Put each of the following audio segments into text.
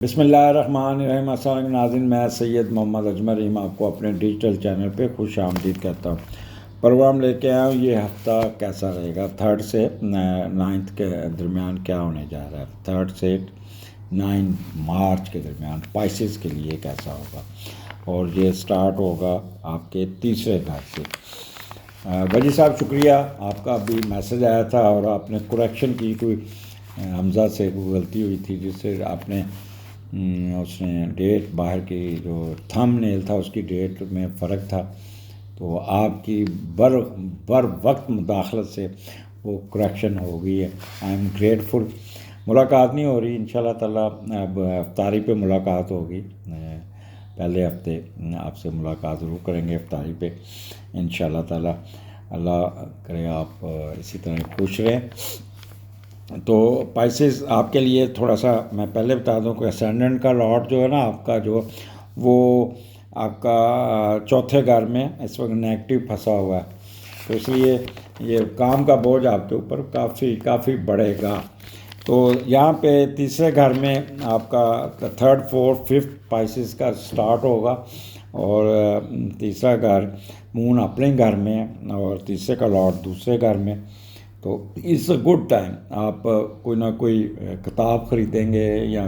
بسم اللہ الرحمن الرحیم۔ السلام علیکم ناظرین، میں سید محمد اجمل رحیم آپ کو اپنے ڈیجیٹل چینل پہ خوش آمدید کہتا ہوں۔ پروگرام لے کے آیا ہوں، یہ ہفتہ کیسا رہے گا، 3 سے 9 کے درمیان کیا ہونے جا رہا ہے، 3 سے 9 مارچ کے درمیان پائسز کے لیے کیسا ہوگا، اور یہ سٹارٹ ہوگا آپ کے تیسرے گھر سے۔ وجی صاحب شکریہ، آپ کا بھی میسج آیا تھا اور آپ نے کریکشن کی، کوئی حمزہ سے کوئی غلطی ہوئی تھی جس سے آپ نے اس نے ڈیٹ باہر کی جو تھم نیل تھا اس کی ڈیٹ میں فرق تھا، تو آپ کی بر وقت مداخلت سے وہ کریکشن ہو گئی ہے۔ I am grateful. ملاقات نہیں ہو رہی، انشاءاللہ تعالیٰ اب افطاری پہ ملاقات ہوگی، پہلے ہفتے آپ سے ملاقات ضرور کریں گے افطاری پہ انشاءاللہ تعالیٰ۔ اللہ کرے آپ اسی طرح خوش رہیں۔ تو پائسز آپ کے لیے تھوڑا سا میں پہلے بتا دوں کہ اسینڈنٹ کا لاٹ جو ہے نا آپ کا، جو وہ آپ کا چوتھے گھر میں اس وقت نیگیٹو پھنسا ہوا ہے، تو اس لیے یہ کام کا بوجھ آپ کے اوپر کافی بڑھے گا۔ تو یہاں پہ تیسرے گھر میں آپ کا 3rd 4th 5th پائسز کا سٹارٹ ہوگا، اور تیسرا گھر مون اپنے گھر میں اور تیسرے کا لاٹ دوسرے گھر میں، تو اٹس اے گڈ ٹائم۔ آپ کوئی نہ کوئی کتاب خریدیں گے یا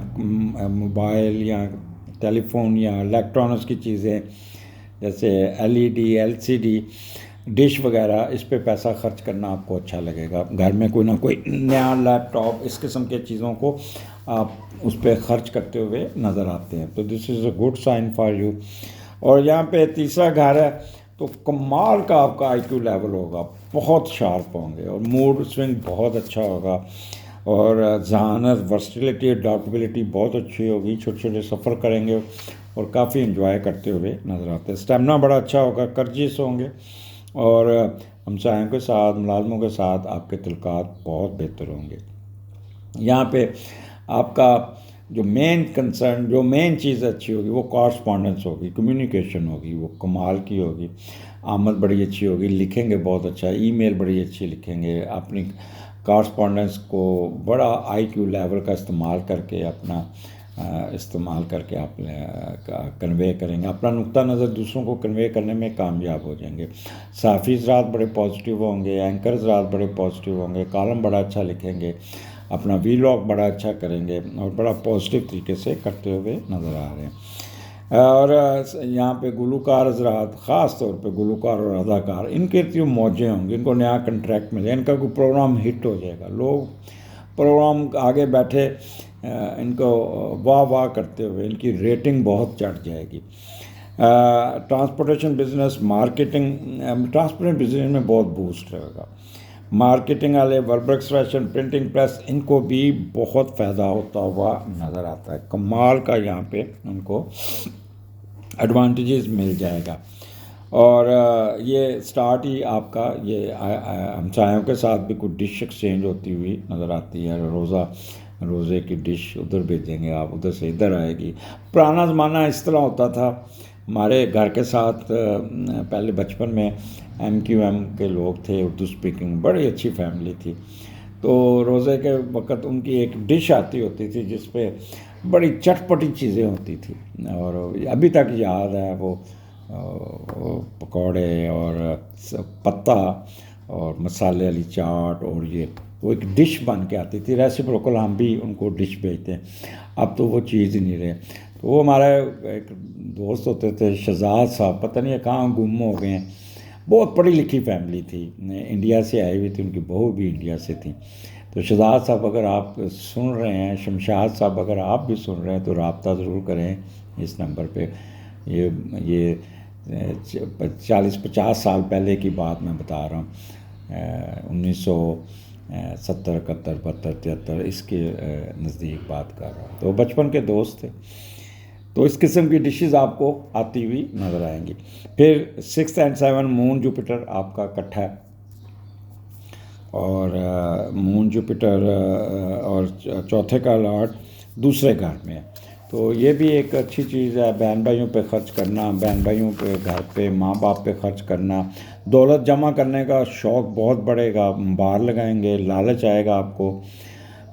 موبائل یا ٹیلی فون یا الیکٹرانکس کی چیزیں جیسے LED LCD ڈش وغیرہ، اس پہ پیسہ خرچ کرنا آپ کو اچھا لگے گا۔ گھر میں کوئی نہ کوئی نیا لیپ ٹاپ، اس قسم کے چیزوں کو آپ اس پہ خرچ کرتے ہوئے نظر آتے ہیں، تو this is a good sign for you. اور یہاں پہ تیسرا گھر ہے تو کمال کا آپ کا IQ لیول ہوگا، بہت شارپ ہوں گے اور موڈ سوئنگ بہت اچھا ہوگا، اور ذہانت ورسٹیلیٹی اڈاپٹیبلٹی بہت اچھی ہوگی، چھوٹے چھوٹے سفر کریں گے اور کافی انجوائے کرتے ہوئے نظر آتے ہیں۔ اسٹیمنا بڑا اچھا ہوگا، کرجیس ہوں گے، اور ہمسایوں کے ساتھ ملازموں کے ساتھ آپ کے تعلقات بہت بہتر ہوں گے۔ یہاں پہ آپ کا جو مین کنسرن، جو مین چیز اچھی ہوگی وہ کارسپونڈنس ہوگی، کمیونیکیشن ہوگی، وہ کمال کی ہوگی، آمد بڑی اچھی ہوگی، لکھیں گے بہت اچھا، ای میل بڑی اچھی لکھیں گے، اپنی کارسپونڈنس کو بڑا IQ لیول کا استعمال کر کے آپ کنوے کریں گے، اپنا نقطہ نظر دوسروں کو کنوے کرنے میں کامیاب ہو جائیں گے۔ صحافی حضرات بڑے پازیٹیو ہوں گے، اینکر حضرات بڑے پازیٹیو ہوں گے، کالم بڑا اچھا لکھیں گے، اپنا ویلاگ بڑا اچھا کریں گے اور بڑا پازیٹیو طریقے سے کرتے ہوئے نظر آ رہے ہیں۔ اور یہاں پہ گلوکار حضرات، خاص طور پہ گلوکار اور اداکار، ان کے جو موجیں ہوں گے، ان کو نیا کنٹریکٹ ملے، ان کا کوئی پروگرام ہٹ ہو جائے گا، لوگ پروگرام آگے بیٹھے ان کو واہ کرتے ہوئے ان کی ریٹنگ بہت چڑھ جائے گی۔ ٹرانسپورٹیشن بزنس، ٹرانسپورٹیشن بزنس میں بہت بوسٹ رہے گا۔ مارکیٹنگ والے، وربرکس فیشن، پرنٹنگ پریس، ان کو بھی بہت فائدہ ہوتا ہوا نظر آتا ہے، کمال کا یہاں پہ ان کو ایڈوانٹیجز مل جائے گا۔ اور یہ سٹارٹ ہی آپ کا یہ ہمسایوں کے ساتھ بھی کچھ ڈش ایکسچینج ہوتی ہوئی نظر آتی ہے، روزے کی ڈش ادھر بھیجیں گے آپ، ادھر سے ادھر آئے گی۔ پرانا زمانہ اس طرح ہوتا تھا، ہمارے گھر کے ساتھ پہلے بچپن میں MQM کے لوگ تھے، اردو سپیکنگ، بڑی اچھی فیملی تھی، تو روزے کے وقت ان کی ایک ڈش آتی ہوتی تھی جس پہ بڑی چٹپٹی چیزیں ہوتی تھی، اور ابھی تک یاد ہے وہ پکوڑے اور پتہ اور مسالے والی چاٹ، اور یہ وہ ایک ڈش بن کے آتی تھی، ریسیپروکل ہم بھی ان کو ڈش بھیجتے ہیں، اب تو وہ چیز ہی نہیں رہے۔ تو وہ ہمارے ایک دوست ہوتے تھے شہزاد صاحب، پتہ نہیں کہاں گم ہو گئے ہیں، بہت پڑھی لکھی فیملی تھی، انڈیا سے آئی ہوئی تھی، ان کی بہو بھی انڈیا سے تھی۔ تو شہزاد صاحب اگر آپ سن رہے ہیں، شمشاد صاحب اگر آپ بھی سن رہے ہیں تو رابطہ ضرور کریں اس نمبر پہ۔ یہ 40-50 سال پہلے کی بات میں بتا رہا ہوں، 1970 71 72 73 اس کے نزدیک بات کر رہا ہوں، تو بچپن کے دوست تھے، تو اس قسم کی ڈشز آپ کو آتی ہوئی نظر آئیں گی۔ پھر 6 اور 7 مون جوپیٹر آپ کا اکٹھا ہے، اور مون جوپیٹر اور چوتھے کا لاٹ دوسرے گھر میں ہے، تو یہ بھی ایک اچھی چیز ہے۔ بہن بھائیوں پہ خرچ کرنا، بہن بھائیوں پہ، گھر پہ، ماں باپ پہ خرچ کرنا، دولت جمع کرنے کا شوق بہت بڑھے گا، باہر لگائیں گے، لالچ آئے گا آپ کو،